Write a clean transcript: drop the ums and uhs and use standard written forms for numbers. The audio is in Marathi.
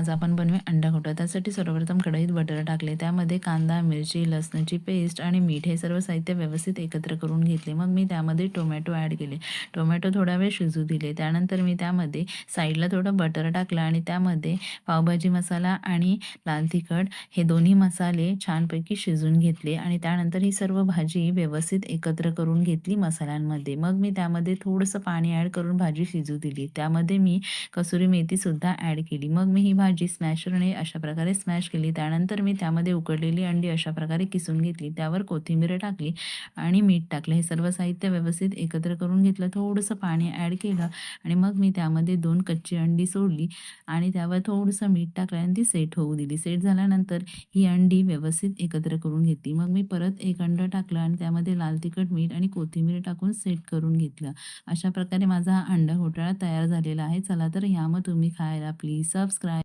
आज आपण बनवूया अंडा घोटा. त्यासाठी सर्वप्रथम कढईत बटर टाकले, त्यामध्ये कांदा, मिरची, लसणाची पेस्ट आणि मीठ हे सर्व साहित्य व्यवस्थित एकत्र करून घेतले. मग मी त्यामध्ये टोमॅटो ॲड केले. टोमॅटो थोडा वेळ शिजू दिले. त्यानंतर मी त्यामध्ये साईडला थोडं बटर टाकलं आणि त्यामध्ये पावभाजी मसाला आणि लाल तिखट हे दोन्ही मसाले छानपैकी शिजवून घेतले आणि त्यानंतर ही सर्व भाजी व्यवस्थित एकत्र करून घेतली मसाल्यांमध्ये. मग मी त्यामध्ये थोडंसं पाणी ॲड करून भाजी शिजू दिली. त्यामध्ये मी कसुरी मेथीसुद्धा ॲड केली. मग मी ही भाजी स्मॅशरने अशा प्रकारे स्मॅश केली. त्यानंतर मी त्यामध्ये उकडलेली अंडी अशा प्रकारे किसून घेतली. त्यावर कोथिंबीर टाकली आणि मीठ टाकलं. हे सर्व साहित्य व्यवस्थित एकत्र करून घेतलं. थोडंसं पाणी ॲड केलं आणि मग मी त्यामध्ये 2 कच्ची अंडी सोडली आणि त्यावर थोडंसं मीठ टाकलं आणि ती सेट होऊ दिली. सेट झाल्यानंतर ही अंडी व्यवस्थित एकत्र करून घेतली. मग मी परत एक अंडं टाकलं आणि त्यामध्ये लाल तिखट, मीठ आणि कोथिंबीर टाकून सेट करून घेतलं. अशा प्रकारे माझा हा अंडा घोटाळा तयार झालेला आहे. चला तर या मग तुम्ही खायला. Please subscribe.